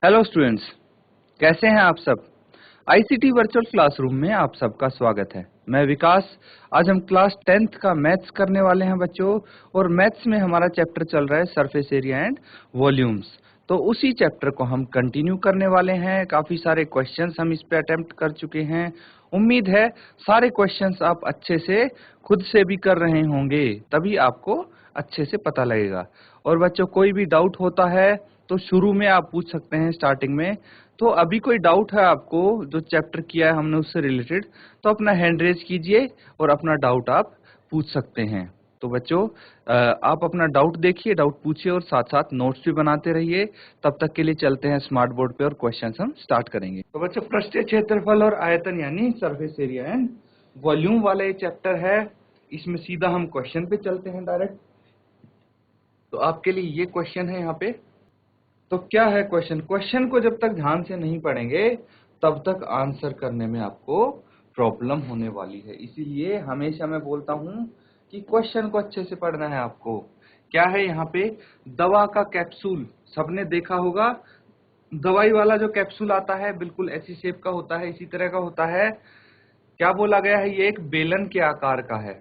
Hello students, कैसे हैं आप सब। आईसीटी वर्चुअल क्लासरूम में आप सबका स्वागत है। मैं विकास। आज हम क्लास 10th का मैथ्स करने वाले हैं बच्चों, और मैथ्स में हमारा चैप्टर चल रहा है सरफेस एरिया एंड वॉल्यूम्स। तो उसी चैप्टर को हम कंटिन्यू करने वाले हैं। काफी सारे क्वेश्चंस हम इस पे अटेम्प्ट कर चुके हैं। उम्मीद है सारे क्वेश्चंस आप अच्छे से खुद से भी कर रहे होंगे, तभी आपको अच्छे से पता लगेगा। और बच्चों, कोई भी डाउट होता है तो शुरू में आप पूछ सकते हैं, स्टार्टिंग में। तो अभी कोई डाउट है आपको जो चैप्टर किया है हमने उससे रिलेटेड, तो अपना हैंड रेज कीजिए और अपना डाउट आप पूछ सकते हैं। तो बच्चों, आप अपना डाउट देखिए, डाउट पूछिए और साथ साथ नोट्स भी बनाते रहिए। तब तक के लिए चलते हैं स्मार्ट बोर्ड पे और क्वेश्चंस हम स्टार्ट करेंगे। तो बच्चों, पृष्ठीय क्षेत्रफल और आयतन यानी सरफेस एरिया एंड वॉल्यूम वाला ये चैप्टर है। इसमें सीधा हम क्वेश्चन पे चलते हैं डायरेक्ट। तो आपके लिए ये क्वेश्चन है यहाँ पे। तो क्या है क्वेश्चन? क्वेश्चन को जब तक ध्यान से नहीं पढ़ेंगे तब तक आंसर करने में आपको प्रॉब्लम होने वाली है। इसीलिए हमेशा मैं बोलता हूं कि क्वेश्चन को अच्छे से पढ़ना है आपको। क्या है यहाँ पे? दवा का कैप्सूल सबने देखा होगा। दवाई वाला जो कैप्सूल आता है बिल्कुल ऐसी शेप का होता है, इसी तरह का होता है। क्या बोला गया है? ये एक बेलन के आकार का है।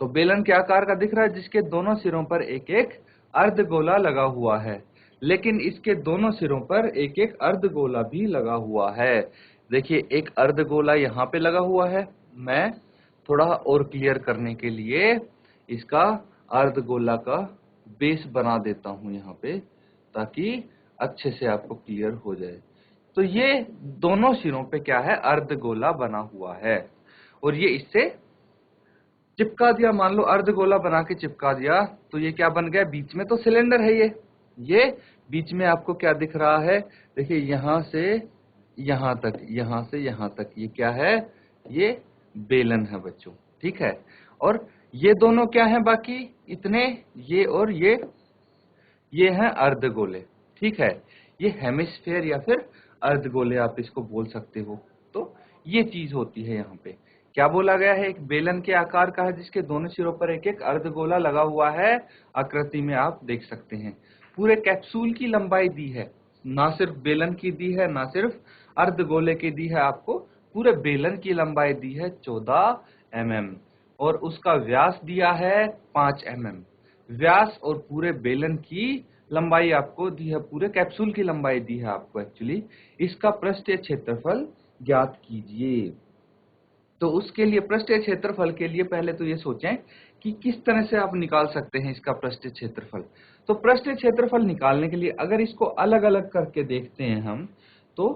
तो बेलन के आकार का दिख रहा है, जिसके दोनों सिरों पर एक एक अर्धगोला लगा हुआ है। लेकिन इसके दोनों सिरों पर एक एक अर्धगोला भी लगा हुआ है। देखिए, एक अर्धगोला यहाँ पे लगा हुआ है। मैं थोड़ा और क्लियर करने के लिए इसका अर्धगोला का बेस बना देता हूं यहाँ पे, ताकि अच्छे से आपको क्लियर हो जाए। तो ये दोनों सिरों पे क्या है? अर्धगोला बना हुआ है। और ये इससे चिपका दिया, मान लो अर्धगोला बना के चिपका दिया, तो ये क्या बन गया? बीच में तो सिलेंडर है। ये बीच में आपको क्या दिख रहा है? देखिए, यहां से यहां तक, यहां से यहां तक, ये क्या है? ये बेलन है बच्चों, ठीक है। और ये दोनों क्या है? बाकी इतने, ये और ये हैं अर्धगोले, ठीक है। ये हेमिस्फेयर या फिर अर्धगोले आप इसको बोल सकते हो। तो ये चीज होती है यहाँ पे। क्या बोला गया है? एक बेलन के आकार का है, जिसके दोनों सिरों पर एक एक अर्धगोला लगा हुआ है। आकृति में आप देख सकते हैं। पूरे कैप्सूल की लंबाई दी है, ना सिर्फ बेलन की दी है, ना सिर्फ अर्धगोले की दी है। आपको पूरे बेलन की लंबाई दी है 14 mm, और उसका व्यास दिया है 5 mm। व्यास और पूरे बेलन की लंबाई आपको दी है, पूरे कैप्सूल की लंबाई दी है आपको एक्चुअली। इसका पृष्ठीय क्षेत्रफल ज्ञात कीजिए। तो उसके लिए, पृष्ठीय क्षेत्रफल के लिए पहले तो ये सोचें कि किस तरह से आप निकाल सकते हैं इसका पृष्ठीय क्षेत्रफल। तो पृष्ठीय क्षेत्रफल निकालने के लिए अगर इसको अलग अलग करके देखते हैं हम, तो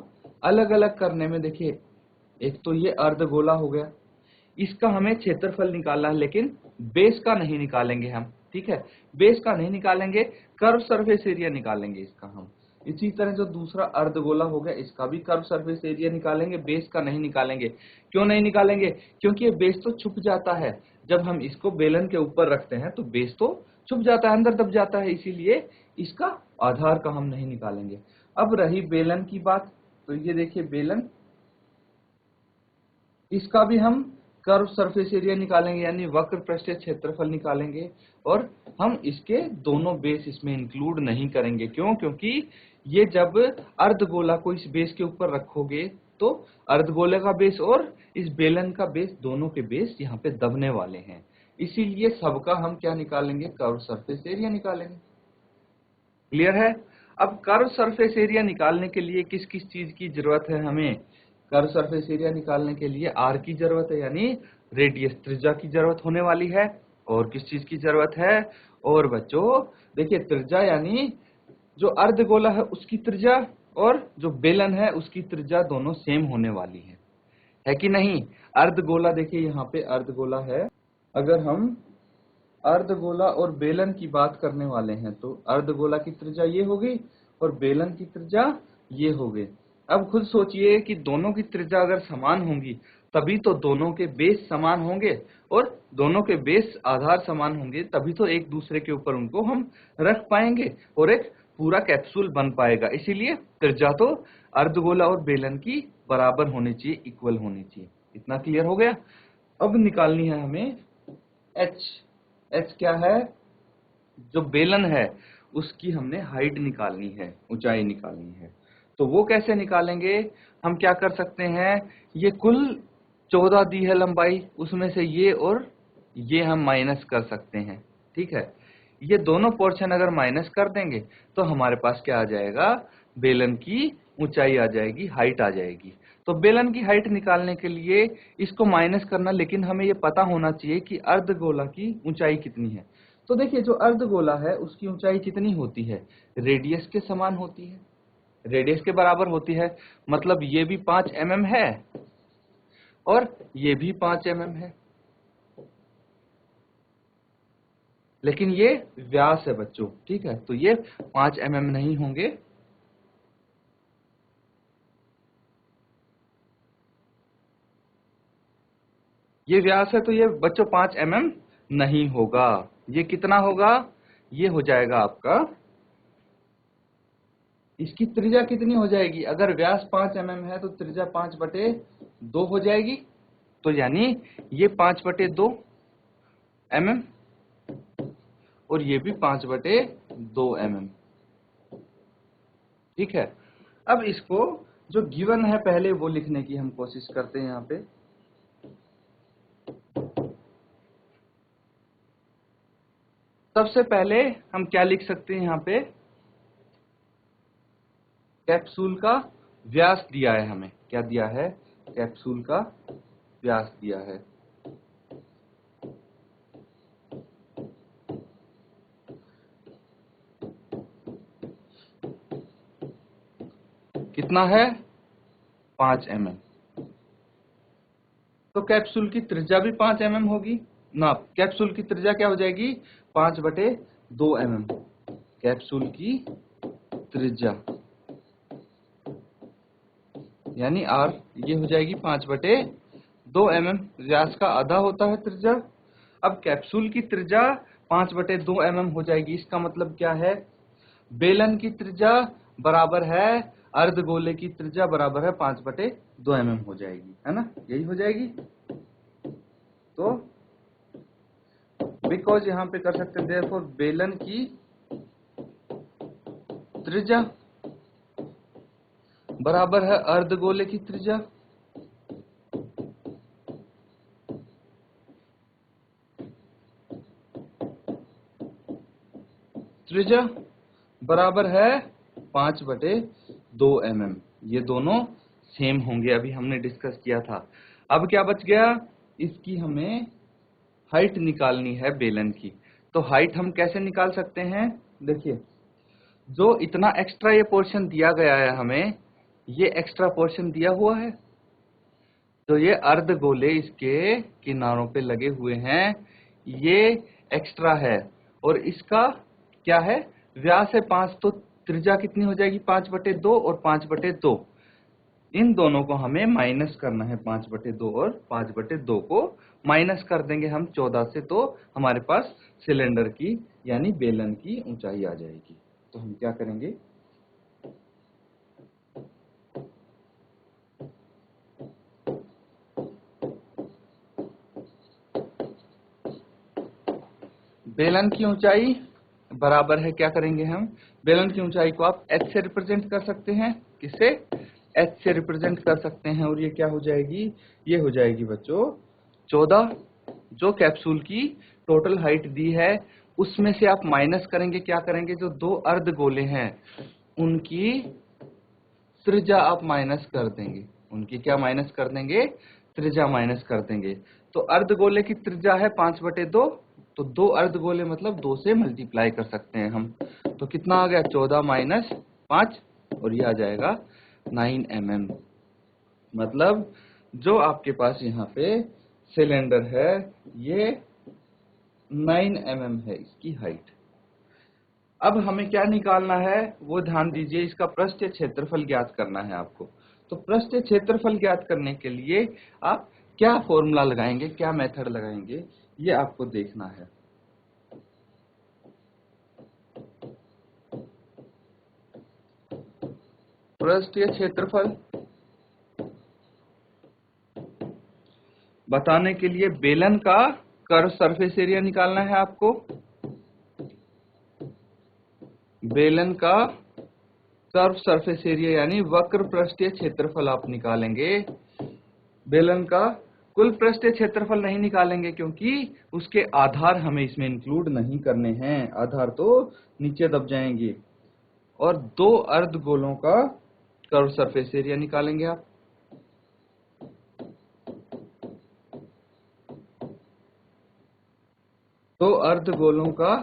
अलग अलग करने में देखिए, एक तो ये अर्धगोला हो गया, इसका हमें क्षेत्रफल निकालना है, लेकिन बेस का नहीं निकालेंगे हम, ठीक है। बेस का नहीं निकालेंगे, कर्व सरफेस एरिया निकालेंगे इसका हम। इसी तरह जो दूसरा अर्धगोला हो गया, इसका भी कर्व सरफेस एरिया निकालेंगे, बेस का नहीं निकालेंगे। क्यों नहीं निकालेंगे? क्योंकि ये बेस तो छुप जाता है। जब हम इसको बेलन के ऊपर रखते हैं तो बेस तो छुप जाता है, अंदर दब जाता है, इसीलिए इसका आधार का हम नहीं निकालेंगे। अब रही बेलन की बात, तो ये देखिए बेलन, इसका भी हम कर्व सरफेस एरिया निकालेंगे, यानी वक्र पृष्ठीय क्षेत्रफल निकालेंगे। और हम इसके दोनों बेस इसमें इंक्लूड नहीं करेंगे। क्यों? क्योंकि ये जब अर्धगोला को इस बेस के ऊपर रखोगे तो अर्धगोले का बेस और इस बेलन का बेस, दोनों के बेस यहाँ पे दबने वाले हैं। इसीलिए सबका हम क्या निकालेंगे? कर्व सरफेस एरिया निकालेंगे। क्लियर है? अब कर्व सरफेस एरिया निकालने के लिए किस किस चीज की जरूरत है हमें? कर्व सरफेस एरिया निकालने के लिए आर की जरूरत है, यानी रेडियस, त्रिज्या की जरूरत होने वाली है। और किस चीज की जरूरत है? और बच्चों देखिए, त्रिज्या यानी जो अर्धगोला है उसकी त्रिज्या और जो बेलन है उसकी त्रिज्या दोनों सेम होने वाली है कि नहीं? अर्धगोला देखिए, यहाँ पे अर्धगोला है। अगर हम अर्धगोला और बेलन की बात करने वाले हैं तो अर्धगोला की त्रिज्या ये हो गई और बेलन की त्रिज्या ये हो गई। अब खुद सोचिए कि दोनों की त्रिज्या अगर समान होंगी तभी तो दोनों के बेस समान होंगे, और दोनों के बेस आधार समान होंगे तभी तो एक दूसरे के ऊपर उनको हम रख पाएंगे और एक पूरा कैप्सूल बन पाएगा। इसीलिए त्रिज्या तो अर्धगोला और बेलन की बराबर होनी चाहिए, इक्वल होनी चाहिए। इतना क्लियर हो गया? अब निकालनी है हमें एच। एच क्या है? जो बेलन है उसकी हमने हाइट निकालनी है, ऊंचाई निकालनी है। तो वो कैसे निकालेंगे? हम क्या कर सकते हैं, ये कुल 14 दी है लंबाई, उसमें से ये और ये हम माइनस कर सकते हैं, ठीक है। ये दोनों पोर्शन अगर माइनस कर देंगे तो हमारे पास क्या आ जाएगा, बेलन की ऊंचाई आ जाएगी, हाइट आ जाएगी। तो बेलन की हाइट निकालने के लिए इसको माइनस करना, लेकिन हमें ये पता होना चाहिए कि अर्धगोला की ऊंचाई कितनी है। तो देखिए, जो अर्धगोला है उसकी ऊंचाई कितनी होती है, रेडियस के समान होती है, रेडियस के बराबर होती है। मतलब ये भी 5 mm है और ये भी 5 mm है, लेकिन ये व्यास है बच्चों, ठीक है। तो ये 5 mm नहीं होंगे, ये व्यास है तो ये बच्चों 5 mm नहीं होगा। ये कितना होगा, ये हो जाएगा आपका, इसकी त्रिज्या कितनी हो जाएगी, अगर व्यास 5 mm है तो त्रिज्या 5/2 हो जाएगी। तो यानी ये 5/2 mm और ये भी 5/2 mm, ठीक है। अब इसको जो गिवन है पहले वो लिखने की हम कोशिश करते हैं। यहाँ पे सबसे पहले हम क्या लिख सकते हैं, यहाँ पे कैप्सूल का व्यास दिया है हमें, क्या दिया है, कैप्सूल का व्यास दिया है। कितना है, 5 mm। तो कैप्सूल की त्रिज्या भी 5 mm होगी ना, कैप्सूल की त्रिज्या क्या हो जाएगी, 5/2 mm। कैप्सूल की त्रिज्या यानी आर, ये हो जाएगी 5/2 mm। व्यास का आधा होता है त्रिज्या। अब कैप्सूल की त्रिज्या 5/2 mm हो जाएगी, इसका मतलब क्या है, बेलन की त्रिज्या बराबर है अर्धगोले की त्रिज्या बराबर है 5/2 mm हो जाएगी, है ना, यही हो जाएगी। तो बिकॉज यहां पे कर सकते हैं देयरफॉर बेलन की त्रिज्या बराबर है अर्धगोले की त्रिज्या। त्रिज्या बराबर है 5/2 mm। ये दोनों सेम होंगे, अभी हमने डिस्कस किया था। अब क्या बच गया, इसकी हमें हाइट निकालनी है बेलन की। तो हाइट हम कैसे निकाल सकते हैं, देखिए, जो इतना एक्स्ट्रा ये पोर्शन दिया गया है हमें, ये एक्स्ट्रा पोर्शन दिया हुआ है, तो ये अर्धगोले इसके किनारों पे लगे हुए हैं, ये एक्स्ट्रा है। और इसका क्या है, व्यास है 5, तो त्रिज्या कितनी हो जाएगी, 5/2 और 5/2। इन दोनों को हमें माइनस करना है, 5/2 और 5/2 को माइनस कर देंगे हम 14 से, तो हमारे पास सिलेंडर की यानी बेलन की ऊंचाई आ जाएगी। तो हम क्या करेंगे, बेलन की ऊंचाई बराबर है, क्या करेंगे हम, बेलन की ऊंचाई को आप h से रिप्रेजेंट कर सकते हैं, किससे, h से रिप्रेजेंट कर सकते हैं। और ये क्या हो जाएगी, ये हो जाएगी बच्चों 14। जो कैप्सूल की टोटल हाइट दी है उसमें से आप माइनस करेंगे, क्या करेंगे, जो दो अर्धगोले हैं उनकी त्रिज्या आप माइनस कर देंगे, उनकी क्या माइनस कर देंगे, त्रिज्या माइनस कर देंगे। तो अर्धगोले की त्रिज्या है 5/2, तो दो अर्धगोले मतलब 2 से मल्टीप्लाई कर सकते हैं हम। तो कितना आ गया, 14 माइनस 5, और ये आ जाएगा 9 mm। मतलब जो आपके पास यहाँ पे सिलेंडर है ये 9 mm है इसकी हाइट। अब हमें क्या निकालना है वो ध्यान दीजिए, इसका पृष्ठीय क्षेत्रफल ज्ञात करना है आपको। तो पृष्ठीय क्षेत्रफल ज्ञात करने के लिए आप क्या फॉर्मूला लगाएंगे, क्या मेथड लगाएंगे, ये आपको देखना है। पृष्ठीय क्षेत्रफल बताने के लिए बेलन का कर्व सरफेस एरिया निकालना है आपको। बेलन का कर्व सरफेस एरिया यानी वक्र पृष्ठीय क्षेत्रफल आप निकालेंगे। बेलन का कुल पृष्ठीय क्षेत्रफल नहीं निकालेंगे क्योंकि उसके आधार हमें इसमें इंक्लूड नहीं करने हैं, आधार तो नीचे दब जाएंगे। और दो अर्धगोलों का कर्व सरफेस एरिया निकालेंगे आप। दो अर्धगोलों का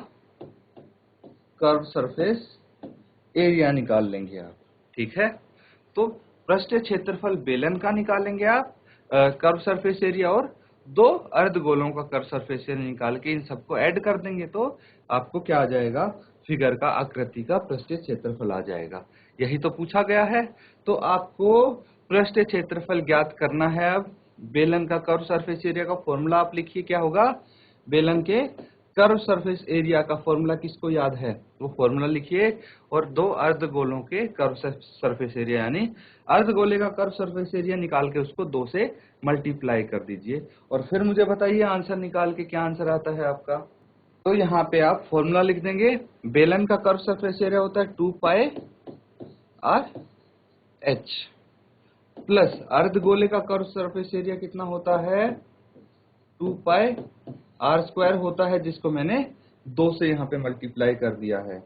कर्व सरफेस एरिया निकाल लेंगे आप, ठीक है। तो पृष्ठीय क्षेत्रफल बेलन का निकालेंगे आप, कर्व सरफेस एरिया, और दो अर्धगोलों का कर्व सरफेस एरिया निकाल के इन सबको ऐड कर देंगे तो आपको क्या आ जाएगा, फिगर का आकृति का पृष्ठीय क्षेत्रफल आ जाएगा। यही तो पूछा गया है। तो आपको पृष्ठीय क्षेत्रफल ज्ञात करना है। अब बेलन का कर्व सरफेस एरिया का फॉर्मूला आप लिखिए, क्या होगा। बेलन के कर्व सरफेस एरिया का फॉर्मूला किसको याद है, वो फॉर्मूला लिखिए। और दो अर्धगोलों के कर्व सरफेस एरिया यानी अर्धगोले का कर्व सरफेस एरिया निकाल के उसको 2 से मल्टीप्लाई कर दीजिए और फिर मुझे बताइए आंसर निकाल के क्या आंसर आता है आपका। तो यहाँ पे आप फॉर्मूला लिख देंगे। बेलन का कर्व सरफेस एरिया होता है 2 पाई आर एच, प्लस अर्धगोले का कर्व सरफेस एरिया कितना होता है, 2 पाई आर स्क्वायर होता है, जिसको मैंने 2 से यहाँ पे मल्टीप्लाई कर दिया है।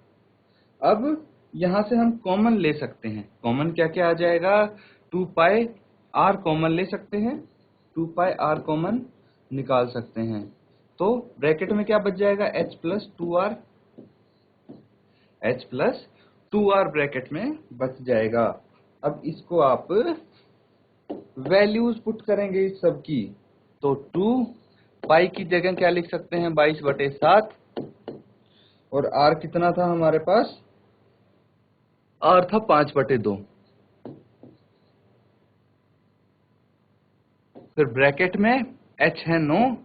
अब यहाँ से हम कॉमन ले सकते हैं। कॉमन क्या क्या आ जाएगा, 2 पाई आर कॉमन ले सकते हैं, 2 पाई आर कॉमन निकाल सकते हैं। तो ब्रैकेट में क्या बच जाएगा, h plus 2r, h plus 2r bracket में बच जाएगा। अब इसको आप वैल्यूज पुट करेंगे इस सब की, तो 2 पाई की जगह क्या लिख सकते हैं, 22/7, और r कितना था हमारे पास, r था 5/2। फिर ब्रैकेट में h है 9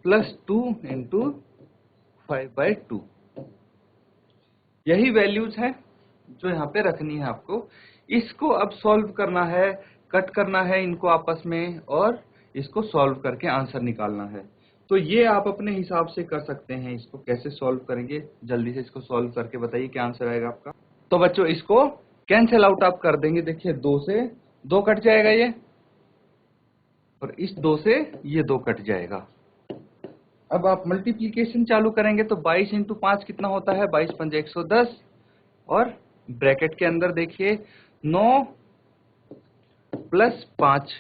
प्लस 2 इंटू 5/2। यही वैल्यूज है जो यहाँ पे रखनी है आपको। इसको अब सॉल्व करना है, कट करना है इनको आपस में और इसको सॉल्व करके आंसर निकालना है। तो ये आप अपने हिसाब से कर सकते हैं। इसको कैसे सॉल्व करेंगे, जल्दी से इसको सॉल्व करके बताइए क्या आंसर आएगा आपका। तो बच्चों इसको कैंसिल आउट आप कर देंगे। देखिए 2 से 2 कट जाएगा ये, और इस 2 से ये 2 कट जाएगा। अब आप मल्टीप्लीकेशन चालू करेंगे तो 22 इंटू 5 कितना होता है, 22 पंजे 110, और ब्रैकेट के अंदर देखिए 9 प्लस 5,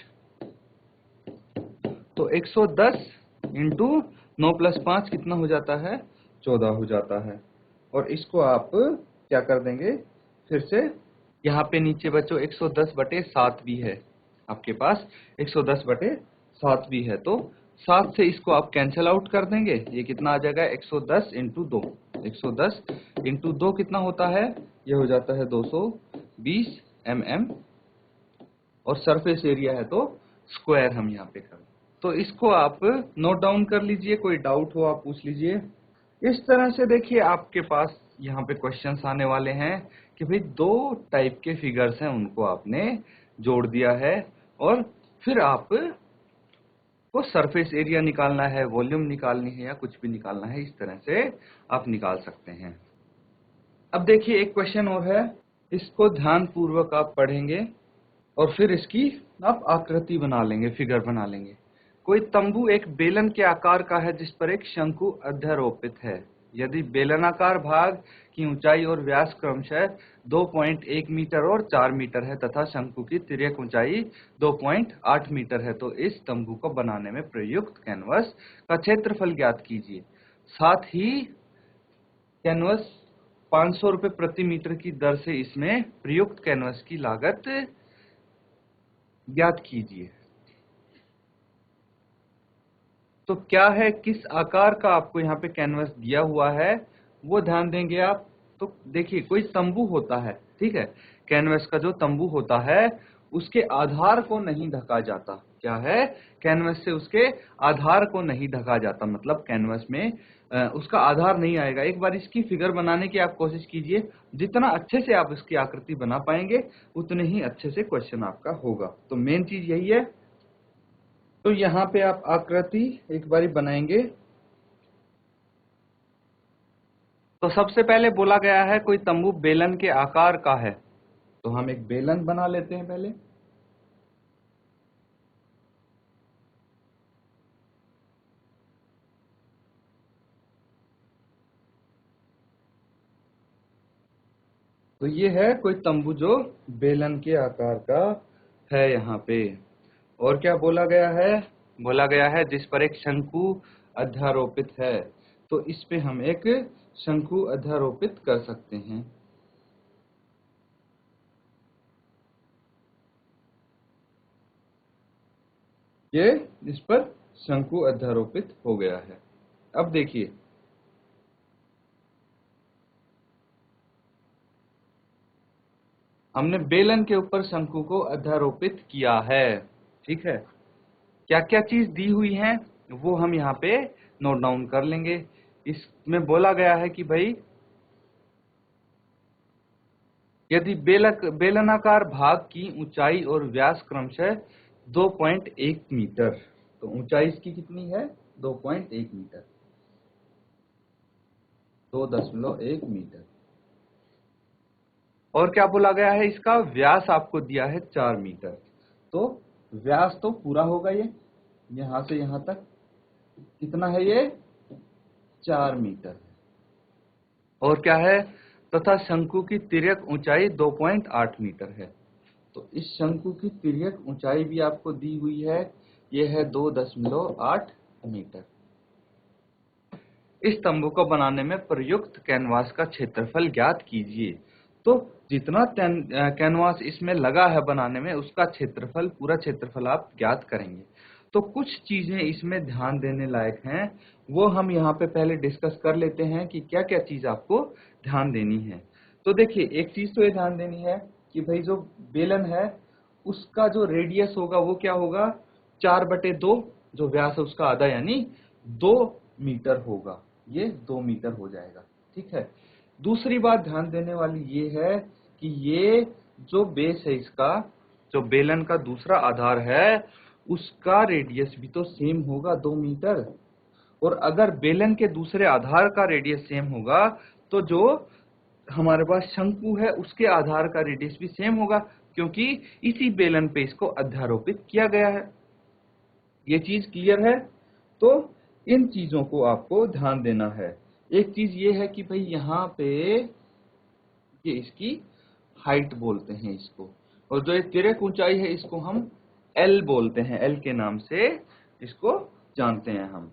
तो 110 इंटू 9 प्लस 5 कितना हो जाता है, 14 हो जाता है। और इसको आप क्या कर देंगे, फिर से यहाँ पे नीचे बच्चों 110/7 भी है आपके पास, 110/7 भी है। तो 7 से इसको आप कैंसिल आउट कर देंगे। ये कितना आ जाएगा, 110 इंटू 2, 110 इंटू 2 कितना होता है, ये हो जाता है 220 mm, और सरफेस एरिया है तो स्क्वायर हम यहाँ पे कर। तो इसको आप नोट डाउन कर लीजिए, कोई डाउट हो आप पूछ लीजिए। इस तरह से देखिए आपके पास यहाँ पे क्वेश्चंस आने वाले हैं कि भाई 2 टाइप के फिगर्स हैं, उनको आपने जोड़ दिया है और फिर आप को सरफेस एरिया निकालना है, वॉल्यूम निकालनी है या कुछ भी निकालना है, इस तरह से आप निकाल सकते हैं। अब देखिए एक क्वेश्चन और है, इसको ध्यान पूर्वक आप पढ़ेंगे और फिर इसकी आप आकृति बना लेंगे, फिगर बना लेंगे। कोई तंबू एक बेलन के आकार का है जिस पर एक शंकु अध्यारोपित है। यदि बेलनाकार भाग की ऊंचाई और व्यास क्रमशः 2.1 मीटर और 4 मीटर है तथा शंकु की तिर्यक ऊंचाई 2.8 मीटर है, तो इस तंबू को बनाने में प्रयुक्त कैनवस का क्षेत्रफल ज्ञात कीजिए। साथ ही कैनवस 500 रुपए प्रति मीटर की दर से इसमें प्रयुक्त कैनवस की लागत ज्ञात कीजिए। तो क्या है, किस आकार का आपको यहाँ पे कैनवस दिया हुआ है वो ध्यान देंगे आप। तो देखिए कोई तंबू होता है, ठीक है, कैनवस का जो तंबू होता है उसके आधार को नहीं ढका जाता। क्या है, कैनवस से उसके आधार को नहीं ढका जाता, मतलब कैनवस में उसका आधार नहीं आएगा। एक बार इसकी फिगर बनाने की आप कोशिश कीजिए, जितना अच्छे से आप इसकी आकृति बना पाएंगे उतने ही अच्छे से क्वेश्चन आपका होगा। तो मेन चीज यही है। तो यहाँ पे आप आकृति एक बारी बनाएंगे। तो सबसे पहले बोला गया है कोई तंबू बेलन के आकार का है, तो हम एक बेलन बना लेते हैं पहले। तो ये है कोई तंबू जो बेलन के आकार का है यहाँ पे। और क्या बोला गया है? बोला गया है जिस पर एक शंकु अध्यारोपित है, तो इस पे हम एक शंकु अध्यारोपित कर सकते हैं। ये इस पर शंकु अध्यारोपित हो गया है। अब देखिए, हमने बेलन के ऊपर शंकु को अध्यारोपित किया है, ठीक है। क्या क्या चीज दी हुई है वो हम यहाँ पे नोट डाउन कर लेंगे। इसमें बोला गया है कि भाई यदि बेलनाकार भाग की ऊंचाई और व्यास क्रमशः 2.1 मीटर, तो ऊंचाई इसकी कितनी है? 2.1 मीटर, 2.1 मीटर। और क्या बोला गया है? इसका व्यास आपको दिया है 4 मीटर। तो व्यास तो पूरा होगा ये, यहां से यहां तक कितना है? ये 4 मीटर। और क्या है? तथा शंकु की तिर्यक ऊंचाई 2.8 मीटर है। तो इस शंकु की तिर्यक ऊंचाई भी आपको दी हुई है, यह है 2.8 मीटर। इस तंबू को बनाने में प्रयुक्त कैनवास का क्षेत्रफल ज्ञात कीजिए। तो जितना कैनवास इसमें लगा है बनाने में, उसका क्षेत्रफल, पूरा क्षेत्रफल आप ज्ञात करेंगे। तो कुछ चीजें इसमें ध्यान देने लायक हैं, वो हम यहाँ पे पहले डिस्कस कर लेते हैं कि क्या क्या चीज आपको ध्यान देनी है। तो देखिए, एक चीज तो ये ध्यान देनी है कि भाई जो बेलन है उसका जो रेडियस होगा वो क्या होगा? 4/2, जो व्यास है उसका आधा, यानी 2 मीटर होगा। ये 2 मीटर हो जाएगा, ठीक है। दूसरी बात ध्यान देने वाली ये है कि ये जो बेस है इसका, जो बेलन का दूसरा आधार है, उसका रेडियस भी तो सेम होगा 2 मीटर। और अगर बेलन के दूसरे आधार का रेडियस सेम होगा, तो जो हमारे पास शंकु है उसके आधार का रेडियस भी सेम होगा, क्योंकि इसी बेलन पे इसको अध्यारोपित किया गया है। ये चीज क्लियर है? तो इन चीजों को आपको ध्यान देना है। एक चीज ये है कि भाई यहाँ पे ये इसकी हाइट बोलते हैं इसको, और जो ये तिर्यक ऊंचाई है इसको हम एल बोलते हैं, एल के नाम से इसको जानते हैं हम।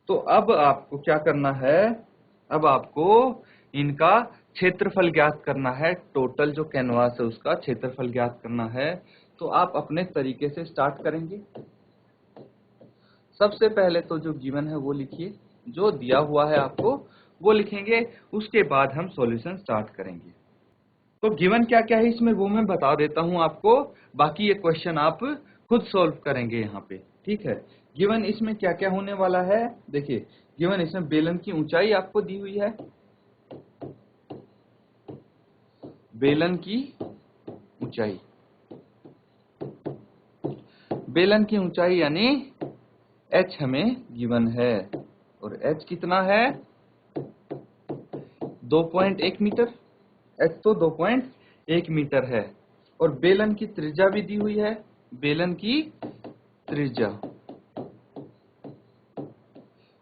तो अब आपको क्या करना है? अब आपको इनका क्षेत्रफल ज्ञात करना है। टोटल जो कैनवास है उसका क्षेत्रफल ज्ञात करना है। तो आप अपने तरीके से स्टार्ट करेंगे। सबसे पहले तो जो गिवन है वो लिखिए, जो दिया हुआ है आपको वो लिखेंगे, उसके बाद हम सॉल्यूशन स्टार्ट करेंगे। तो गिवन क्या क्या है इसमें वो मैं बता देता हूं आपको, बाकी ये क्वेश्चन आप खुद सॉल्व करेंगे यहाँ पे, ठीक है। गिवन इसमें क्या क्या होने वाला है? देखिए, गिवन इसमें बेलन की ऊंचाई आपको दी हुई है, बेलन की ऊंचाई, बेलन की ऊंचाई यानी h हमें गिवन है, और h कितना है? 2.1 मीटर। h तो 2.1 मीटर है। और बेलन की त्रिज्या भी दी हुई है, बेलन की त्रिज्या,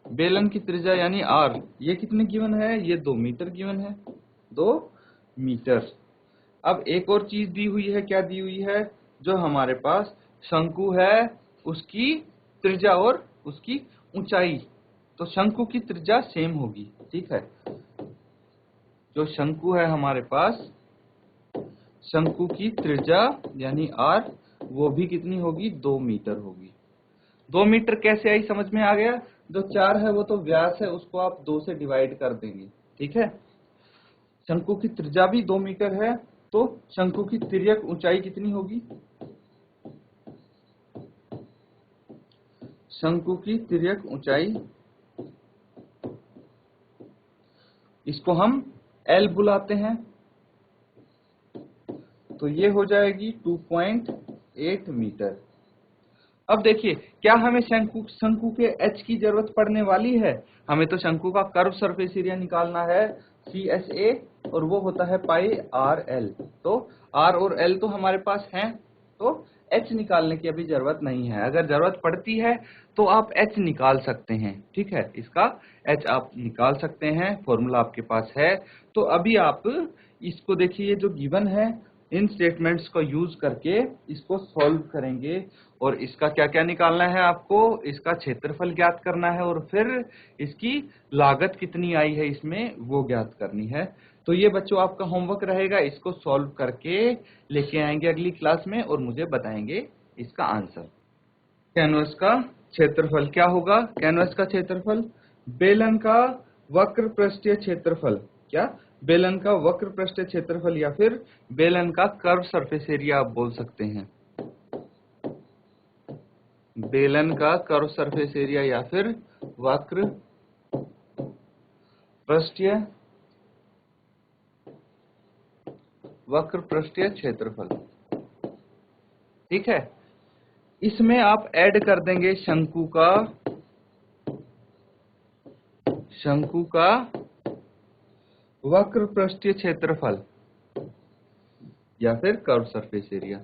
बेलन की त्रिज्या यानी r, ये कितने गिवन है? ये 2 मीटर गिवन है, 2 मीटर। अब एक और चीज दी हुई है, क्या दी हुई है? जो हमारे पास शंकु है उसकी त्रिज्या और उसकी ऊंचाई। तो शंकु की त्रिज्या सेम होगी, ठीक है। जो शंकु है हमारे पास, शंकु की त्रिज्या यानी r, वो भी कितनी होगी? 2 मीटर होगी। 2 मीटर कैसे आई? समझ में आ गया? जो 4 है वो तो व्यास है, उसको आप 2 से डिवाइड कर देंगे, ठीक है। शंकु की त्रिज्या भी 2 मीटर है, तो शंकु की तिर्यक ऊंचाई कितनी होगी? शंकु की तिर्यक ऊंचाई, इसको हम L बुलाते हैं, तो ये हो जाएगी 2.8 मीटर। अब देखिए, क्या हमें शंकु के एच की जरूरत पड़ने वाली है? हमें तो शंकु का कर्व सरफेस एरिया निकालना है, CSA, और वो होता है पाई आर एल। तो आर और एल तो हमारे पास हैं, तो एच निकालने की अभी जरूरत नहीं है। अगर जरूरत पड़ती है तो आप एच निकाल सकते हैं, ठीक है, इसका एच आप निकाल सकते हैं, फॉर्मूला आपके पास है। तो अभी आप इसको देखिए, ये जो गिवन है, इन स्टेटमेंट्स को यूज करके इसको सॉल्व करेंगे, और इसका क्या क्या निकालना है आपको, इसका क्षेत्रफल ज्ञात करना है, और फिर इसकी लागत कितनी आई है इसमें वो ज्ञात करनी है। तो ये बच्चों आपका होमवर्क रहेगा, इसको सॉल्व करके लेके आएंगे अगली क्लास में और मुझे बताएंगे इसका आंसर। कैनवस का क्षेत्रफल क्या होगा? कैनवस का क्षेत्रफल बेलन का वक्र पृष्ठीय क्षेत्रफल, क्या बेलन का वक्र पृष्ठीय क्षेत्रफल, या फिर बेलन का कर्व सरफेस एरिया आप बोल सकते हैं। बेलन का कर्व सरफेस एरिया या फिर वक्र पृष्ठीय क्षेत्रफल, ठीक है। इसमें आप ऐड कर देंगे शंकु का वक्र पृष्ठीय क्षेत्रफल या फिर कर्व सरफेस एरिया।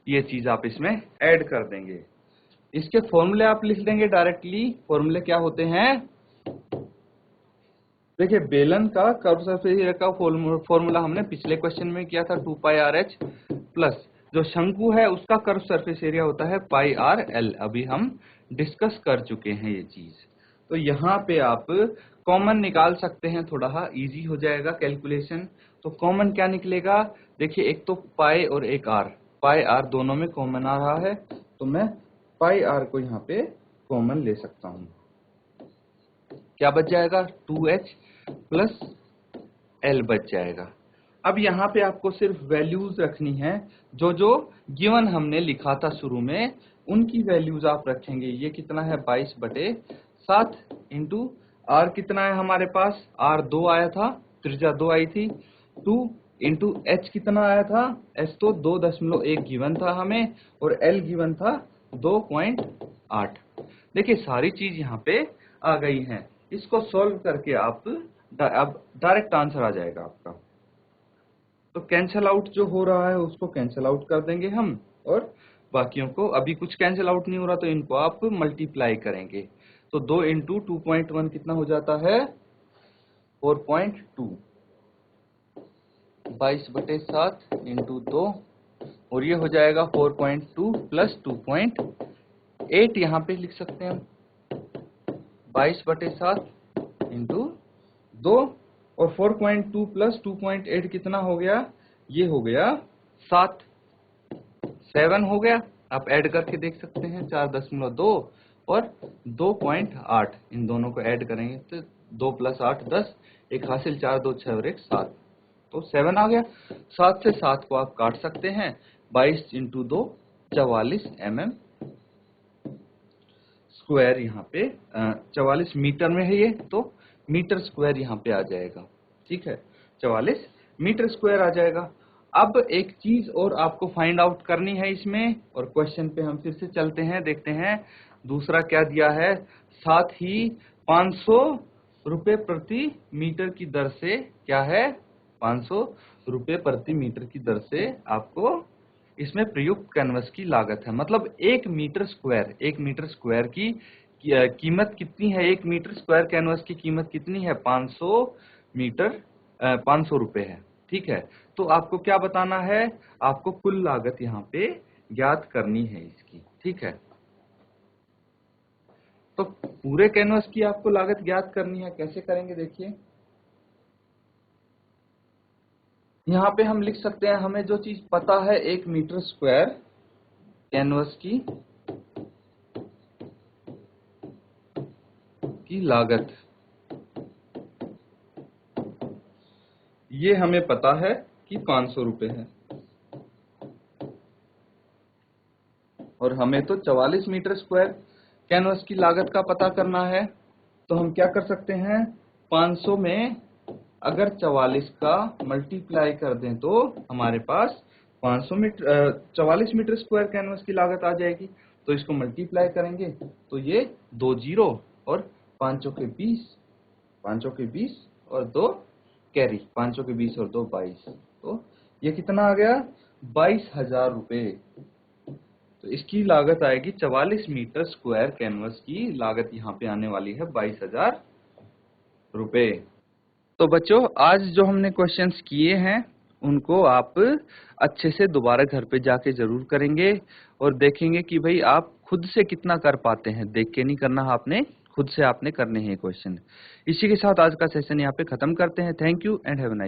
ये चीज आप इसमें ऐड कर देंगे। इसके फॉर्मूले आप लिख देंगे डायरेक्टली। फॉर्मूले क्या होते हैं? देखिए, बेलन का कर्व सरफेस एरिया का फॉर्मूला हमने पिछले क्वेश्चन में किया था, 2 पाई आर एच, प्लस जो शंकु है उसका कर्व सरफेस एरिया होता है पाई आर एल। अभी हम डिस्कस कर चुके हैं ये चीज। तो यहाँ पे आप कॉमन निकाल सकते हैं, थोड़ा इजी हो जाएगा कैलकुलेशन। तो कॉमन क्या निकलेगा? देखिए, एक तो पाई और एक आर, पाई आर दोनों में कॉमन आ रहा है, तो मैं पाई आर को यहाँ पे कॉमन ले सकता हूँ। क्या बच जाएगा? 2h प्लस एल बच जाएगा। अब यहाँ पे आपको सिर्फ वैल्यूज रखनी है, जो जो गिवन हमने लिखा था शुरू में उनकी वैल्यूज आप रखेंगे। ये कितना है? 22/7 इंटू आर कितना है हमारे पास? आर 2 आया था, त्रिज्या 2 आई थी। 2 इंटू एच कितना आया था? एच तो 2.1 गिवन था हमें, और एल गिवन था 2.8। देखिए, सारी चीज यहाँ पे आ गई हैं। इसको सॉल्व करके आप अब डायरेक्ट आंसर आ जाएगा आपका। तो कैंसल आउट जो हो रहा है उसको कैंसल आउट कर देंगे हम, और बाकियों को, अभी कुछ कैंसल आउट नहीं हो रहा तो इनको आप मल्टीप्लाई करेंगे। तो 2 इंटू 2.1 कितना हो जाता है? 4.2। 22/7 इंटू 2, और ये हो जाएगा 4.2 प्लस 2.8, यहाँ पे लिख सकते हैं हम। 22/7 इंटू 2, और 4.2 प्लस 2.8 कितना हो गया? ये हो गया 7 हो गया। आप ऐड करके देख सकते हैं, 4.2 और 2.8, इन दोनों को ऐड करेंगे तो 2 प्लस 8 10, एक हासिल 4 2 6 और 1 7, तो 7 आ गया। 7 से 7 को आप काट सकते हैं। 22 इंटू 2 44 mm स्क्वायर, यहाँ पे 44 मीटर में है ये, तो मीटर स्क्वायर यहाँ पे आ जाएगा, ठीक है, 44 मीटर स्क्वायर आ जाएगा। अब एक चीज और आपको फाइंड आउट करनी है इसमें, और क्वेश्चन पे हम फिर से चलते हैं, देखते हैं दूसरा क्या दिया है। साथ ही 500 रुपए प्रति मीटर की दर से, क्या है? 500 रुपए प्रति मीटर की दर से आपको इसमें प्रयुक्त कैनवस की लागत है। मतलब 1 मीटर स्क्वायर की कीमत कितनी है? 1 मीटर स्क्वायर कैनवस की कीमत कितनी है? 500 रुपए है, ठीक है। तो आपको क्या बताना है? आपको कुल लागत यहाँ पे ज्ञात करनी है इसकी, ठीक है। तो पूरे कैनवस की आपको लागत ज्ञात करनी है, कैसे करेंगे देखिए। यहाँ पे हम लिख सकते हैं, हमें जो चीज पता है 1 मीटर स्क्वायर कैनवस की लागत, ये हमें पता है कि 500 रुपए है, और हमें तो 44 मीटर स्क्वायर कैनवस की लागत का पता करना है। तो हम क्या कर सकते हैं? 500 में अगर 44 का मल्टीप्लाई कर दें तो हमारे पास 500 मीटर 44 मीटर स्क्वायर कैनवस की लागत आ जाएगी। तो इसको मल्टीप्लाई करेंगे तो ये 2 जीरो और 5 चौके 20, 5 चौके 20 और 2 कैरी, 5 चौके 20 और 2 22। तो ये कितना आ गया? 22,000 रुपए। तो इसकी लागत आएगी 44 मीटर स्क्वायर कैनवस की लागत यहाँ पे आने वाली है 22,000 रुपए। तो बच्चों आज जो हमने क्वेश्चंस किए हैं उनको आप अच्छे से दोबारा घर पे जाके जरूर करेंगे और देखेंगे कि भाई आप खुद से कितना कर पाते हैं। देख के नहीं करना, आपने खुद से आपने करने हैं क्वेश्चन। इसी के साथ आज का सेशन यहाँ पे खत्म करते हैं। Thank you and have a nice